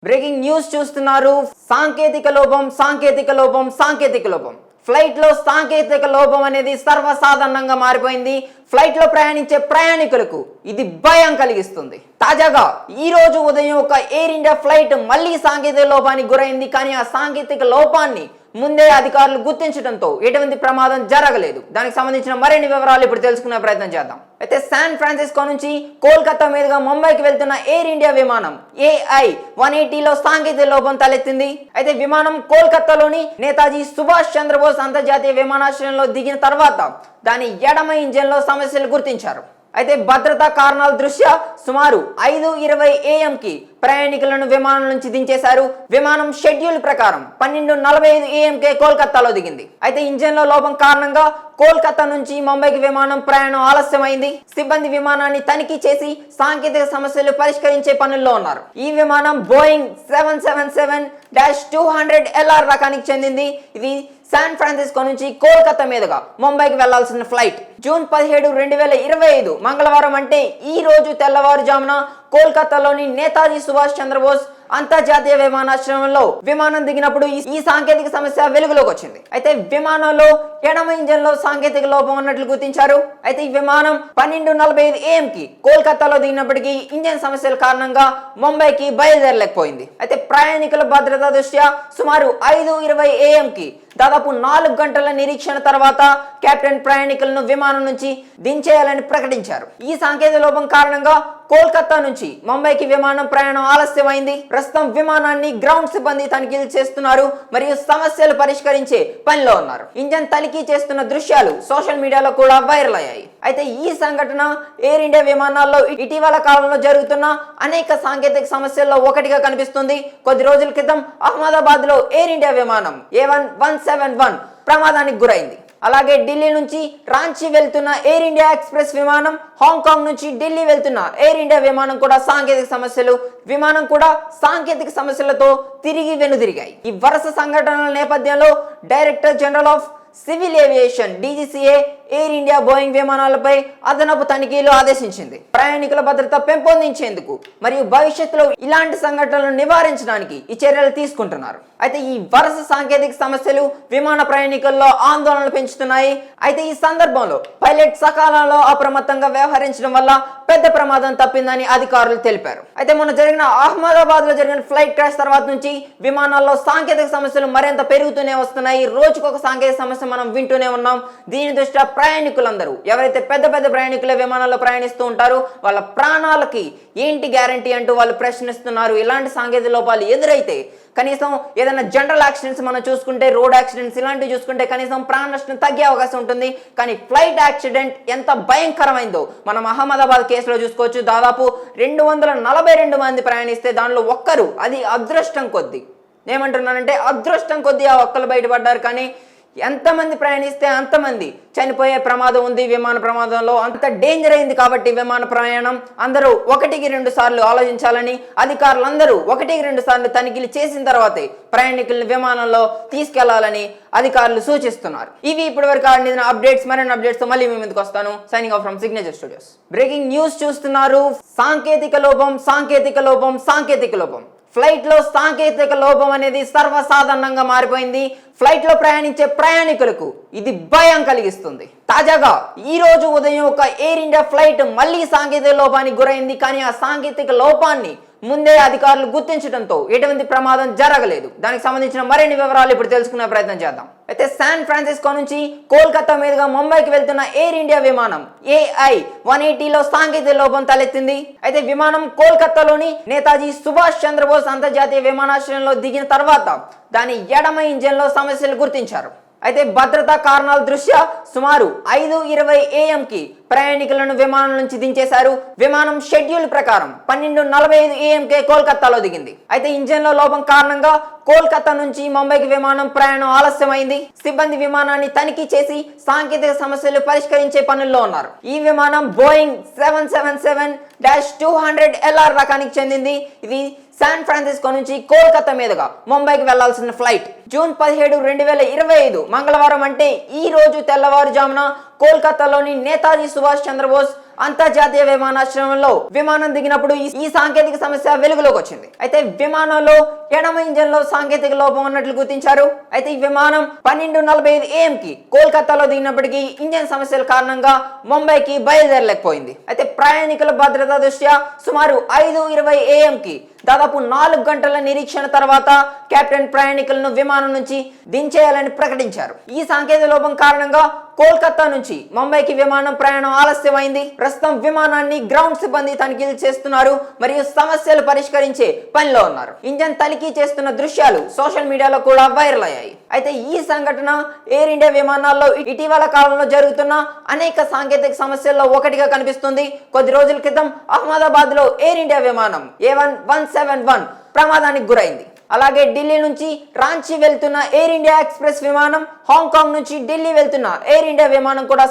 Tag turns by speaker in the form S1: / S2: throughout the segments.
S1: Breaking news చూస్తున్నారు. సాంకేతిక లోపం ఫ్లైట్ లో సాంకేతిక లోపం అనేది సర్వసాధారణంగా మారిపోయింది. ఫ్లైట్ లో ప్రయాణించే ప్రయాణికులకు ఇది భయం కలిగిస్తుంది. తాజాగా ఈ రోజు ఉదయం ఒక ఎయిర్ ఇండియా ఫ్లైట్ మళ్ళీ సాంకేతిక లోపానికి గురైంది. కానీ ఆ సాంకేతిక లోపాన్ని ముందే అధికారులు గుర్తించడంతో ఎటువంటి ప్రమాదం జరగలేదు. దానికి సంబంధించిన మరిన్ని వివరాలు ఇప్పుడు తెలుసుకునే ప్రయత్నం చేద్దాం. అయితే శాన్ ఫ్రాన్సిస్కో నుంచి కోల్కతా మీదుగా ముంబైకి వెళ్తున్న ఎయిర్ ఇండియా విమానం AI-180లో సాంకేతిక లోపం తలెత్తింది. అయితే విమానం కోల్కతాలోని నేతాజీ సుభాష్ చంద్రబోస్ అంతర్జాతీయ విమానాశ్రయంలో దిగిన తర్వాత దాని ఎడమ ఇంజిన్ లో సమస్యలు గుర్తించారు. అయితే భద్రతా కారణాల దృష్ట్యా సుమారు 5:20 AM-కి ప్రయాణికులను విమానం నుంచి దించేశారు. విమానం షెడ్యూల్ ప్రకారం 12:45 AM-కే కోల్కతాలో దిగింది. అయితే ఇంజిన్ లో లోపం కారణంగా కోల్కతా నుంచి ముంబైకి విమానం ప్రయాణం ఆలస్యమైంది. సిబ్బంది విమానాన్ని తనిఖీ చేసి సాంకేతిక సమస్యలు పరిష్కరించే పనుల్లో ఉన్నారు. ఈ విమానం బోయింగ్ 777-200 LR రకానికి చెందింది. ఇది శాన్ ఫ్రాన్సిస్కో నుంచి కోల్కతా మీదుగా ముంబైకి వెళ్లాల్సిన ఫ్లైట్. జూన్ 17, 2025 మంగళవారం అంటే ఈ రోజు తెల్లవారుజామున కోల్కతాలోని నేతాజీ సుభాష్ చంద్రబోస్ అంతర్జాతీయ విమానాశ్రయంలో విమానం దిగినప్పుడు ఈ సాంకేతిక సమస్య వెలుగులోకి వచ్చింది. అయితే విమానంలో ఎడమ ఇంజన్ లో సాంకేతిక లోపం ఉన్నట్లు గుర్తించారు. అయితే ఈ విమానం 12:45 AM-కి కోల్కతాలో దిగినప్పటికీ ఇంజన్ సమస్యల కారణంగా ముంబైకి బయలుదేరలేకపోయింది. అయితే ప్రయాణికుల భద్రతా దృష్ట్యా సుమారు 5:20 AM-కి దాదాపు 4 గంటల నిరీక్షణ తర్వాత కెప్టెన్ ప్రయాణికులను విమానం నుంచి దించేయాలని ప్రకటించారు. ఈ సాంకేతిక లోపం కారణంగా కోల్కతా నుంచి ముంబైకి విమానం ప్రయాణం ఆలస్యమైంది. ప్రస్తుతం విమానాన్ని గ్రౌండ్ సిబ్బంది తనిఖీలు చేస్తున్నారు మరియు సమస్యలు పరిష్కరించే పనిలో ఉన్నారు. ఇంజన్ తనిఖీ చేస్తున్న దృశ్యాలు సోషల్ మీడియాలో కూడా వైరల్ అయ్యాయి. అయితే ఈ సంఘటన ఎయిర్ ఇండియా విమానాల్లో ఇటీవల కాలంలో జరుగుతున్న అనేక సాంకేతిక సమస్యల్లో ఒకటిగా కనిపిస్తుంది. కొద్ది రోజుల క్రితం అహ్మదాబాద్ లో ఎయిర్ ఇండియా విమానం A171 ప్రమాదానికి గురైంది. అలాగే ఢిల్లీ నుంచి రాంచీ వెళ్తున్న ఎయిర్ ఇండియా ఎక్స్ప్రెస్ విమానం, హాంకాంగ్ నుంచి ఢిల్లీ వెళ్తున్న ఎయిర్ ఇండియా విమానం కూడా సాంకేతిక సమస్యలతో తిరిగి వెనుదిరిగాయి. ఈ వరుస సంఘటనల నేపథ్యంలో director general of civil aviation DGCA Air India Boeing విమానాలపై అదనపు తనిఖీలు ఆదేశించింది. ప్రయాణికుల భద్రత పెంపొందించేందుకు మరియు భవిష్యత్తులో ఇలాంటి సంఘటనలను నివారించడానికి ఈ చర్యలు తీసుకుంటున్నారు. అయితే ఈ వరుస సాంకేతిక సమస్యలు విమాన ప్రయాణికుల్లో ఆందోళనలు పెంచుతున్నాయి. అయితే ఈ సందర్భంలో పైలట్ సకాలంలో అప్రమత్తంగా వ్యవహరించడం వల్ల పెద్ద ప్రమాదం తప్పిందని అధికారులు తెలిపారు. అయితే మొన్న జరిగిన అహ్మదాబాద్ లో జరిగిన ఫ్లైట్ క్రాష్ తర్వాత నుంచి విమానాల్లో సాంకేతిక సమస్యలు మరింత పెరుగుతూనే వస్తున్నాయి. రోజుకొక సాంకేతిక సమస్య మనం వింటూనే ఉన్నాం. దీని దృష్ట్యా ప్రయాణికులందరూ ఎవరైతే పెద్ద ప్రయాణికుల విమానాల్లో ప్రయాణిస్తూ ఉంటారో వాళ్ళ ప్రాణాలకి ఏంటి గ్యారంటీ అంటూ వాళ్ళు ప్రశ్నిస్తున్నారు. ఇలాంటి సాంకేతిక లోపాలు ఎదురైతే కనీసం ఏదైనా జనరల్ యాక్సిడెంట్స్ మనం చూసుకుంటే, రోడ్ యాక్సిడెంట్స్ ఇలాంటివి చూసుకుంటే కనీసం ప్రాణ నష్టం తగ్గే అవకాశం ఉంటుంది. కానీ ఫ్లైట్ యాక్సిడెంట్ ఎంత భయంకరమైందో మనం అహ్మదాబాద్ కేసులో చూసుకోవచ్చు. దాదాపు 242 మంది ప్రయాణిస్తే దానిలో ఒక్కరు, అది అదృష్టం కొద్దీ, ఏమంటున్నానంటే అదృష్టం కొద్దీ ఆ ఒక్కరు బయటపడ్డారు. కానీ ఎంతమంది ప్రయాణిస్తే అంతమంది చనిపోయే ప్రమాదం ఉంది. విమాన ప్రమాదంలో అంత డేంజర్ అయింది. కాబట్టి విమాన ప్రయాణం అందరూ 1-2 సార్లు ఆలోచించాలని, అధికారులందరూ 1-2 సార్లు తనిఖీలు చేసిన తర్వాతే ప్రయాణికులను విమానంలో తీసుకెళ్లాలని అధికారులు సూచిస్తున్నారు. ఇవి ఇప్పటివరకు అందిన అప్డేట్స్. మరిన్ని అప్డేట్స్ తో మళ్ళీ మీ ముందుకు వస్తాను. Signing off from signature studios. Breaking news చూస్తున్నారు. సాంకేతిక లోపం ఫ్లైట్ లో సాంకేతిక లోపం అనేది సర్వసాధారణంగా మారిపోయింది. ఫ్లైట్ లో ప్రయాణించే ప్రయాణికులకు ఇది భయం కలిగిస్తుంది. తాజాగా ఈ రోజు ఉదయం ఒక ఎయిర్ ఇండియా ఫ్లైట్ మళ్ళీ సాంకేతిక లోపానికి గురైంది. కానీ ఆ సాంకేతిక లోపాన్ని ముందే అధికారులు గుర్తించడంతో ఎటువంటి ప్రమాదం జరగలేదు. దానికి సంబంధించిన మరిన్ని వివరాలు ఇప్పుడు తెలుసుకునే ప్రయత్నం చేద్దాం. అయితే శాన్ ఫ్రాన్సిస్కో నుంచి కోల్కతా మీదుగా ముంబైకి వెళ్తున్న ఎయిర్ ఇండియా విమానం AI-180లో సాంకేతిక లోపం తలెత్తింది. అయితే విమానం కోల్కతాలోని నేతాజీ సుభాష్ చంద్రబోస్ అంతర్జాతీయ విమానాశ్రయంలో దిగిన తర్వాత దాని ఎడమ ఇంజిన్ లో సమస్యలు గుర్తించారు. అయితే భద్రతా కారణాల దృష్ట్యా సుమారు 5:20 AM-కి ప్రయాణికులను విమానం నుంచి దించేశారు. విమానం షెడ్యూల్ ప్రకారం 12:45 AM-కే కోల్కతాలో దిగింది. అయితే ఇంజిన్ లో లోపం కారణంగా కోల్కతా నుంచి ముంబైకి విమానం ప్రయాణం ఆలస్యమైంది. సిబ్బంది విమానాన్ని తనిఖీ చేసి సాంకేతిక సమస్యలు పరిష్కరించే పనుల్లో ఉన్నారు. ఈ విమానం బోయింగ్ 777-200 LR రకానికి చెందింది. ఇది శాన్ ఫ్రాన్సిస్కో నుంచి కోల్కతా మీదుగా ముంబైకి వెళ్లాల్సిన ఫ్లైట్. జూన్ 17, 2025 మంగళవారం అంటే ఈ రోజు తెల్లవారుజామున కోల్కతాలోని నేతాజీ సుభాష్ చంద్రబోస్ అంతర్జాతీయ విమానాశ్రయంలో విమానం దిగినప్పుడు ఈ సాంకేతిక సమస్య వెలుగులోకి వచ్చింది. అయితే విమానంలో ఎడమ ఇంజన్ లో సాంకేతిక లోపం ఉన్నట్లు గుర్తించారు. అయితే ఈ విమానం 12:45 AM కి కోల్కతాలో దిగినప్పటికీ ఇంజన్ సమస్యల కారణంగా ముంబైకి బయలుదేరలేకపోయింది. అయితే ప్రయాణికుల భద్రతా దృష్ట్యా సుమారు 5:20 AM కి దాదాపు 4 గంటల నిరీక్షణ తర్వాత కెప్టెన్ ప్రయాణికులను విమానం నుంచి దించేయాలని ప్రకటించారు. ఈ సాంకేతిక లోపం కారణంగా కోల్కతా నుంచి ముంబైకి విమానం ప్రయాణం ఆలస్యమైంది. ప్రస్తుతం విమానాన్ని గ్రౌండ్ సిబ్బంది తనిఖీలు చేస్తున్నారు మరియు సమస్యలు పరిష్కరించే పనిలో ఉన్నారు. ఇంజన్ తనిఖీ చేస్తున్న దృశ్యాలు సోషల్ మీడియాలో కూడా వైరల్ అయ్యాయి. అయితే ఈ సంఘటన ఎయిర్ ఇండియా విమానాల్లో ఇటీవల కాలంలో జరుగుతున్న అనేక సాంకేతిక సమస్యల్లో ఒకటిగా కనిపిస్తుంది. కొద్ది రోజుల క్రితం అహ్మదాబాద్ లో ఎయిర్ ఇండియా విమానం A171 ప్రమాదానికి గురైంది. అలాగే ఢిల్లీ నుంచి రాంచీ వెళ్తున్న ఎయిర్ ఇండియా ఎక్స్ప్రెస్ విమానం, హాంకాంగ్ నుంచి ఢిల్లీ వెళ్తున్న ఎయిర్ ఇండియా విమానం కూడా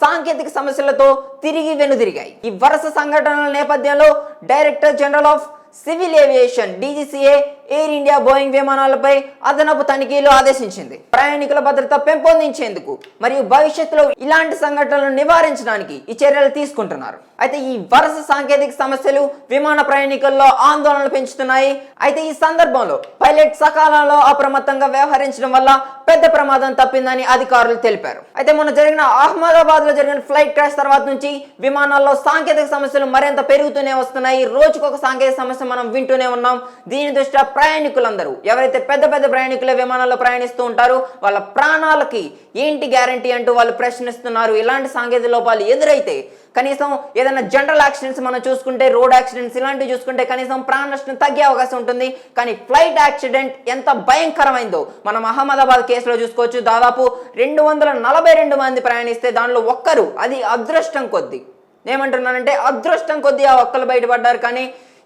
S1: సాంకేతిక సమస్యలతో తిరిగి వెనుదిరిగాయి. ఈ వరుస సంఘటనల నేపథ్యంలో director general of civil aviation DGCA Air India Boeing విమానాలపై అదనపు తనిఖీలు ఆదేశించింది. ప్రయాణికుల భద్రత పెంపొందించేందుకు మరియు భవిష్యత్తులో ఇలాంటి సంఘటనలను నివారించడానికి ఈ చర్యలు తీసుకుంటున్నారు. అయితే ఈ వరుస సాంకేతిక సమస్యలు విమాన ప్రయాణికుల్లో ఆందోళనలు పెంచుతున్నాయి. అయితే ఈ సందర్భంలో పైలట్ సకాలంలో అప్రమత్తంగా వ్యవహరించడం వల్ల పెద్ద ప్రమాదం తప్పిందని అధికారులు తెలిపారు. అయితే మొన్న జరిగిన అహ్మదాబాద్ లో జరిగిన ఫ్లైట్ క్రాష్ తర్వాత నుంచి విమానాల్లో సాంకేతిక సమస్యలు మరింత పెరుగుతూనే వస్తున్నాయి. రోజుకొక సాంకేతిక సమస్య మనం వింటూనే ఉన్నాం. దీని దృష్ట్యా ప్రయాణికులందరూ ఎవరైతే పెద్ద ప్రయాణికుల విమానాల్లో ప్రయాణిస్తూ ఉంటారో వాళ్ళ ప్రాణాలకి ఏంటి గ్యారంటీ అంటూ వాళ్ళు ప్రశ్నిస్తున్నారు. ఇలాంటి సాంకేతిక లోపాలు ఎదురైతే కనీసం ఏదైనా జనరల్ యాక్సిడెంట్స్ మనం చూసుకుంటే, రోడ్ యాక్సిడెంట్స్ ఇలాంటివి చూసుకుంటే కనీసం ప్రాణ నష్టం తగ్గే అవకాశం ఉంటుంది. కానీ ఫ్లైట్ యాక్సిడెంట్ ఎంత భయంకరమైందో మనం అహ్మదాబాద్ కేసులో చూసుకోవచ్చు. దాదాపు 242 మంది ప్రయాణిస్తే దానిలో ఒక్కరు, అది అదృష్టం కొద్దీ, ఏమంటున్నానంటే అదృష్టం కొద్దీ ఆ ఒక్కరు బయటపడ్డారు. కానీ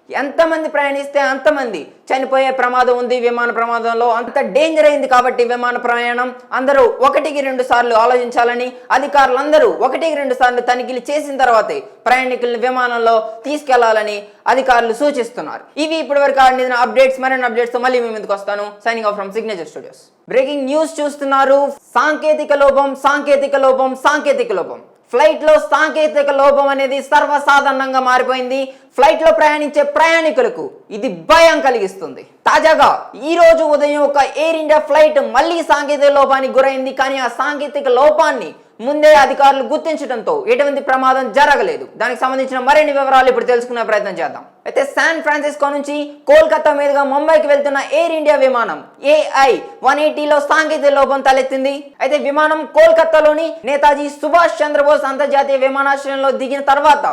S1: ఎంతమంది ప్రయాణిస్తే అంతమంది చనిపోయే ప్రమాదం ఉంది. విమాన ప్రమాదంలో అంత డేంజర్ అయింది కాబట్టి విమాన ప్రయాణం అందరూ 1-2 సార్లు ఆలోచించాలని, అధికారులందరూ 1-2 సార్లు తనిఖీలు చేసిన తర్వాతే ప్రయాణికులను విమానంలో తీసుకెళ్లాలని అధికారులు సూచిస్తున్నారు. ఇవి ఇప్పటివరకు అందిన అప్డేట్స్. మరిన్ని అప్డేట్స్ తో మళ్ళీ మీ ముందుకు వస్తాను. Signing off from signature studios. Breaking news చూస్తున్నారు. సాంకేతిక లోపం. ఫ్లైట్ లో సాంకేతిక లోపం అనేది సర్వసాధారణంగా మారిపోయింది. ఫ్లైట్ లో ప్రయాణించే ప్రయాణికులకు ఇది భయం కలిగిస్తుంది. తాజాగా ఈ రోజు ఉదయం ఒక ఎయిర్ ఇండియా ఫ్లైట్ మళ్ళీ సాంకేతిక లోపానికి గురైంది. కానీ ఆ సాంకేతిక లోపాన్ని ముందే అధికారులు గుర్తించడంతో ఎటువంటి ప్రమాదం జరగలేదు. దానికి సంబంధించిన మరిన్ని వివరాలు ఇప్పుడు తెలుసుకునే ప్రయత్నం చేద్దాం. అయితే శాన్ ఫ్రాన్సిస్కో నుంచి కోల్కతా మీదుగా ముంబైకి వెళ్తున్న ఎయిర్ ఇండియా విమానం AI-180లో సాంకేతిక లోపం తలెత్తింది. అయితే విమానం కోల్కతాలోని నేతాజీ సుభాష్ చంద్రబోస్ అంతర్జాతీయ విమానాశ్రయంలో దిగిన తర్వాత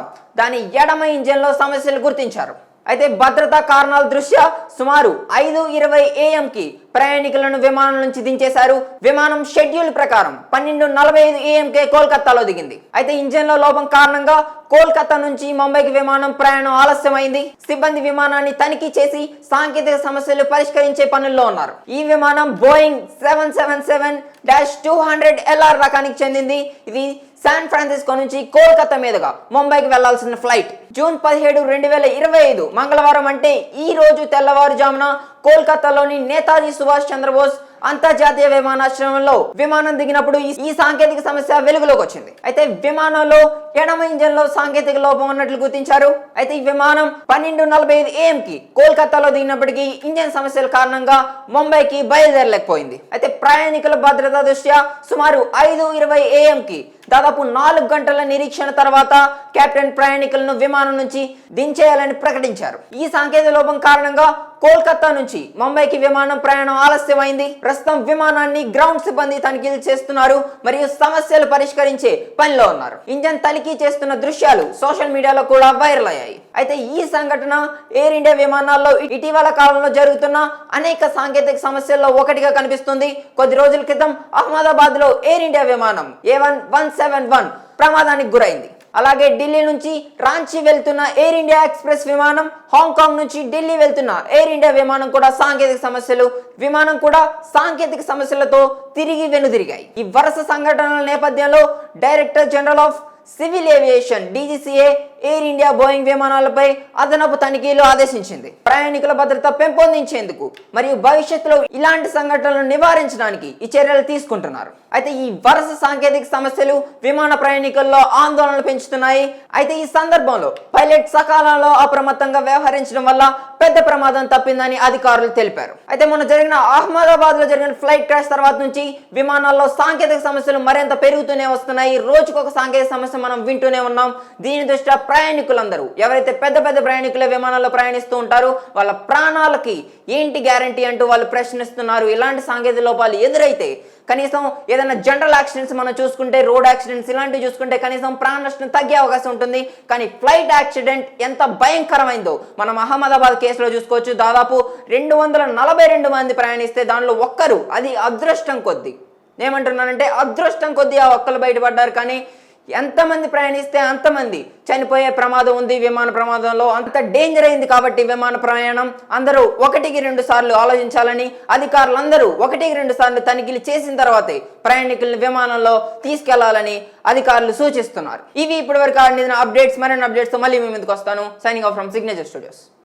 S1: దాని ఎడమ ఇంజన్ లో సమస్యలు గుర్తించారు. అయితే భద్రతా కారణాల దృష్ట్యా సుమారు 5:20 AM కి ప్రయాణికులను విమానం నుంచి దించేశారు. విమానం షెడ్యూల్ ప్రకారం 12:45 AM కే కోల్కతాలో దిగింది. అయితే ఇంజన్ లో లోపం కారణంగా కోల్కతా నుంచి ముంబైకి విమానం ప్రయాణం ఆలస్యమైంది. సిబ్బంది విమానాన్ని తనిఖీ చేసి సాంకేతిక సమస్యలు పరిష్కరించే పనుల్లో ఉన్నారు. ఈ విమానం బోయింగ్ 777-200 LR రకానికి చెందింది. ఇది శాన్ ఫ్రాన్సిస్కో నుంచి కోల్కతా మీదుగా ముంబైకి వెళ్లాల్సిన ఫ్లైట్. జూన్ 17, 2025 మంగళవారం అంటే ఈ రోజు తెల్లవారుజామున కోల్కతాలోని నేతాజీ సుభాష్ చంద్రబోస్ అంతర్జాతీయ విమానాశ్రయంలో విమానం దిగినప్పుడు ఈ సాంకేతిక సమస్య వెలుగులోకి వచ్చింది. అయితే విమానంలో ఎడమ ఇంజన్ లో సాంకేతిక లోపం ఉన్నట్లు గుర్తించారు. అయితే ఈ విమానం 12:45 AM కి కోల్కతాలో దిగినప్పటికీ ఇంజన్ సమస్యల కారణంగా ముంబైకి బయలుదేరలేకపోయింది. అయితే ప్రయాణికుల భద్రతా దృష్ట్యా సుమారు 5:20 AM కి దాదాపు 4 గంటల నిరీక్షణ తర్వాత కెప్టెన్ ప్రయాణికులను విమానం నుంచి దించేయాలని ప్రకటించారు. ఈ సాంకేతిక లోపం కారణంగా కోల్కతా నుంచి ముంబైకి విమానం ప్రయాణం ఆలస్యమైంది. ప్రస్తుతం విమానాన్ని గ్రౌండ్ సిబ్బంది తనిఖీలు చేస్తున్నారు మరియు సమస్యలు పరిష్కరించే పనిలో ఉన్నారు. ఇంజన్ తనిఖీ చేస్తున్న దృశ్యాలు సోషల్ మీడియాలో కూడా వైరల్ అయ్యాయి. అయితే ఈ సంఘటన ఎయిర్ ఇండియా విమానాల్లో ఇటీవల కాలంలో జరుగుతున్న అనేక సాంకేతిక సమస్యల్లో ఒకటిగా కనిపిస్తుంది. కొద్ది రోజుల క్రితం అహ్మదాబాద్ లో ఎయిర్ ఇండియా విమానం A171 ప్రమాదానికి గురైంది. అలాగే ఢిల్లీ నుంచి రాంచీ వెళ్తున్న ఎయిర్ ఇండియా ఎక్స్ప్రెస్ విమానం, హాంకాంగ్ నుంచి ఢిల్లీ వెళ్తున్న ఎయిర్ ఇండియా విమానం కూడా సాంకేతిక సమస్యలతో తిరిగి వెనుదిరిగాయి. ఈ వరుస సంఘటనల నేపథ్యంలో director general of civil aviation DGCA Air India Boeing విమానాలపై అదనపు తనిఖీలు ఆదేశించింది. ప్రయాణికుల భద్రత పెంపొందించేందుకు మరియు భవిష్యత్తులో ఇలాంటి సంఘటనలను నివారించడానికి ఈ చర్యలు తీసుకుంటున్నారు. అయితే ఈ వరుస సాంకేతిక సమస్యలు విమాన ప్రయాణికుల్లో ఆందోళనలు పెంచుతున్నాయి. అయితే ఈ సందర్భంలో పైలట్ సకాలంలో అప్రమత్తంగా వ్యవహరించడం వల్ల పెద్ద ప్రమాదం తప్పిందని అధికారులు తెలిపారు. అయితే మొన్న జరిగిన అహ్మదాబాద్ లో జరిగిన ఫ్లైట్ క్రాష్ తర్వాత నుంచి విమానాల్లో సాంకేతిక సమస్యలు మరింత పెరుగుతూనే వస్తున్నాయి. రోజుకొక సాంకేతిక సమస్య మనం వింటూనే ఉన్నాం. దీని దృష్ట్యా ప్రయాణికులందరూ ఎవరైతే పెద్ద పెద్ద ప్రయాణికుల విమానాల్లో ప్రయాణిస్తూ ఉంటారో వాళ్ళ ప్రాణాలకి ఏంటి గ్యారంటీ అంటూ వాళ్ళు ప్రశ్నిస్తున్నారు. ఇలాంటి సాంకేతిక లోపాలు ఎదురైతే కనీసం ఏదైనా జనరల్ యాక్సిడెంట్స్ మనం చూసుకుంటే, రోడ్ యాక్సిడెంట్స్ ఇలాంటివి చూసుకుంటే కనీసం ప్రాణ నష్టం తగ్గే అవకాశం ఉంటుంది. కానీ ఫ్లైట్ యాక్సిడెంట్ ఎంత భయంకరమైందో మనం అహ్మదాబాద్ కేసులో చూసుకోవచ్చు. దాదాపు 242 మంది ప్రయాణిస్తే దానిలో ఒక్కరు, అది అదృష్టం కొద్దీ, ఏమంటున్నానంటే అదృష్టం కొద్దీ ఆ ఒక్కరు బయటపడ్డారు. కానీ ఎంతమంది ప్రయాణిస్తే అంతమంది చనిపోయే ప్రమాదం ఉంది విమాన ప్రమాదంలో. అంత డేంజర్ అయింది కాబట్టి విమాన ప్రయాణం అందరూ 1-2 సార్లు ఆలోచించాలని, అధికారులందరూ 1-2 సార్లు తనిఖీలు చేసిన తర్వాతే ప్రయాణికులను విమానంలో తీసుకెళ్లాలని అధికారులు సూచిస్తున్నారు. ఇవి ఇప్పటివరకు అందిన అప్డేట్స్. మరిన్ని అప్డేట్స్ తో మళ్ళీ మీ ముందుకు వస్తాను. Signing off from signature studios.